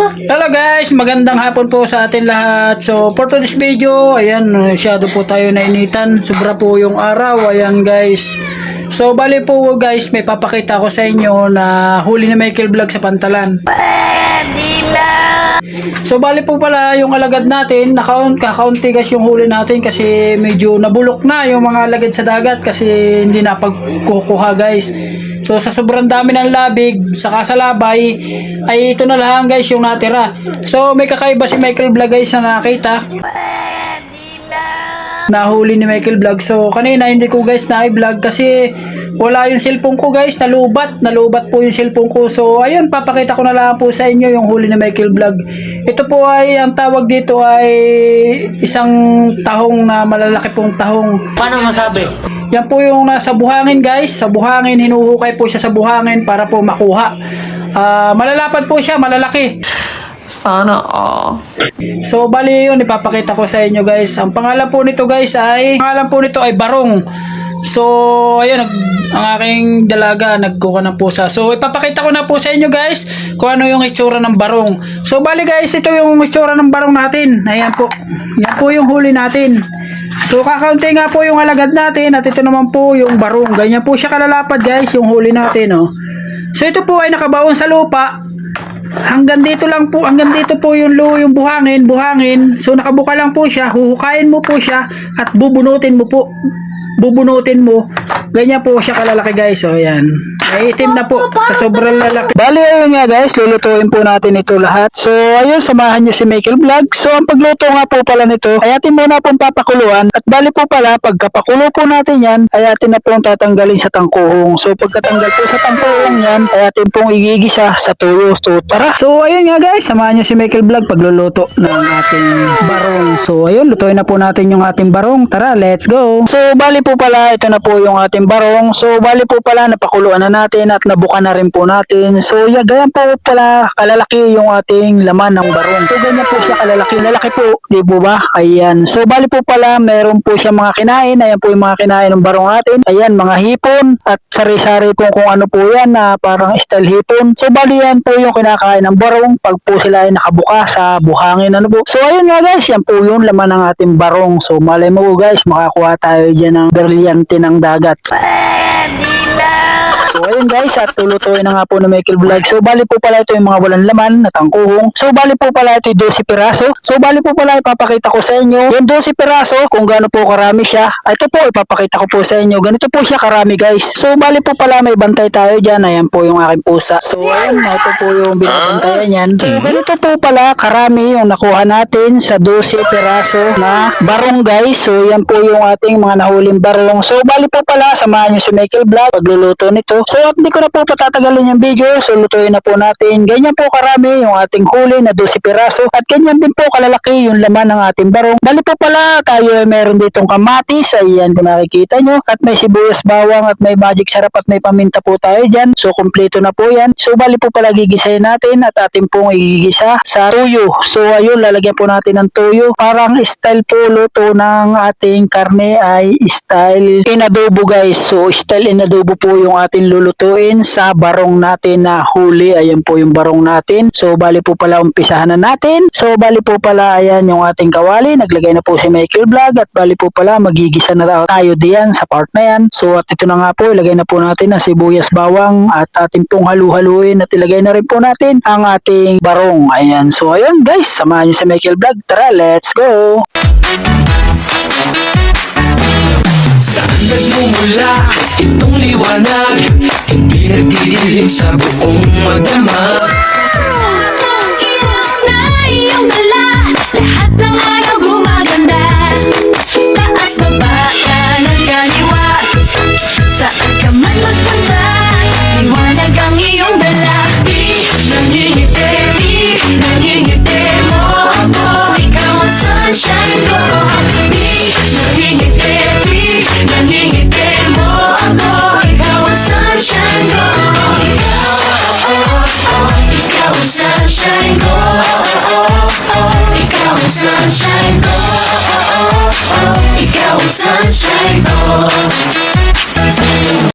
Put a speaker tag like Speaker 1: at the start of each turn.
Speaker 1: Hello guys, magandang hapon po sa atin lahat. So for today's video, ayan, masyado po tayo nainitan. Sobra po yung araw, ayan guys. So bali po guys, may papakita ko sa inyo na huli ni Michael Vlog sa Pantalan. So bali po pala yung alagad natin, kakaunti guys yung huli natin kasi medyo nabulok na yung mga alagad sa dagat kasi hindi na pagkukuha guys. So sa sobrang dami ng labig saka sa labay ay ito na lang guys yung natira. So may kakaiba si Michael Vlog guys na nakita. Nahuli ni Michael Vlog. So kanina hindi ko guys na-vlog kasi wala yung cellphone ko guys, nalubat po yung cellphone ko. So ayun, papakita ko na lang po sa inyo yung huli ni Michael Vlog. Ito po ay, ang tawag dito ay isang tahong na malalaki pong tahong.
Speaker 2: Paano masabi?
Speaker 1: Yan po yung nasa buhangin guys. Sa buhangin, hinuhukay po siya sa buhangin para po makuha. Malalapad po siya, malalaki.
Speaker 3: Sana all.
Speaker 1: So bali yun, ipapakita ko sa inyo guys. Ang pangalan po nito guys ay barong. So ayun, ang aking dalaga nagkuha ng pusa. So ipapakita ko na po sa inyo guys kung ano yung itsura ng barong. So bali guys, ito yung itsura ng barong natin. Ayan po. Yan po yung huli natin. So kakaunti nga po yung alagad natin at ito naman po yung barong. Ganyan po siya kalalapad guys yung huli natin, oh. So ito po ay nakabaon sa lupa. Hanggang dito po yung buhangin. So nakabuka lang po siya, huhukayin mo po siya at bubunutin mo. Ganyan po siya kalalaki guys. So ayan. Ay itim na po sa sobrang lalaki. Bali ayun nga guys, lulutuin po natin ito lahat. So ayun, samahan niyo si Michael Vlog. So ang pagluto nga po pala nito, ay atin muna pong papakuluan. At bali po pala, pagkapakulo po natin yan, ay atin na pong tatanggalin sa tangkuhong. So pagkatanggal po sa tangkuhong yan, ay atin pong igigisa sa tuyo. So tara. So ayun nga guys, samahan niyo si Michael Vlog pagluluto ng ating barong. So ayun, lutuin na po natin yung ating barong. Tara, let's go. So bali po pala, ito na po yung ating barong. So bali po pala, napakuluan na natin at nabuka na rin po natin. So ganyan po pala kalalaki yung ating laman ng barong. So ganyan po siya kalalaki. Lalaki po, di po ba? Ayan. So bali po pala, meron po siya mga kinain. Ayan po yung mga kinain ng barong natin. Ayan, mga hipon at sari-sari po kung ano po yan na parang style hipon. So bali yan po yung kinakain ng barong pag po sila ay nakabuka sa buhangin. Ano po? So ayun nga guys, yan po yung laman ng ating barong. So malay mo guys, makakuha tayo dyan ng brilyante ng dagat. So ayun guys, at tulutuin na nga po na Michael Vlog. So bali po pala ito yung mga walang laman na tangkuhong. So bali po pala ito yung 12 piraso. So bali po pala ipapakita ko sa inyo yung 12 piraso kung gaano po karami siya. Ito po ipapakita ko po sa inyo. Ganito po siya karami guys. So bali po pala may bantay tayo dyan. Ayan po yung aking pusa. So ayun, ito po yung binabantayan yan. So ganito po pala karami yung nakuha natin sa 12 piraso na barong guys. So yan po yung ating mga nahuling barong. So bali po pala, samahan nyo si Michael Vlog pagluluto nito. So at hindi ko na po patatagalin yung video. So lutuin na po natin. Ganyan po karami yung ating huli na 12 piraso. At ganyan din po kalalaki yung laman ng ating barong. Bali po pala tayo ay meron ditong kamatis. Ayan kung nakikita nyo. At may sibuyas bawang at may magic sarap at may paminta po tayo dyan. So kumpleto na po yan. So bali po pala gigisahin natin at ating pong igigisa sa tuyo. So ayun, lalagyan po natin ng tuyo. Parang style po luto ng ating karne ay style inadobo guys. So style inadobo po yung ating lulutuin sa barong natin na huli. Ayan po yung barong natin. So bali po pala umpisahan na natin. So bali po pala ayan yung ating kawali. Naglagay na po si Michael Vlog at bali po pala magigisa na tayo diyan sa part na yan. So at ito na nga po, ilagay na po natin ang sibuyas bawang at ating pong halu-haluin at ilagay na rin po natin ang ating barong. Ayan. So ayun guys, samahan niyo si Michael Vlog. Tara, let's go!
Speaker 4: Saan nagmumula itong liwanag? Hindi nagdidilim sa buong magdamag.
Speaker 5: Ang ilaw na iyong dala, lahat ng araw gumaganda. Taas, baba, kanan, kaliwa, saan ka man magpunta, liwanag ang iyong dala.
Speaker 4: Nangingiti mo ako, ikaw ang sunshine ko. Nangingiti mo ako, ikaw ang sunshine ko. Ikaw ang sunshine ko. Ikaw ang sunshine ko. Ikaw ang sunshine ko.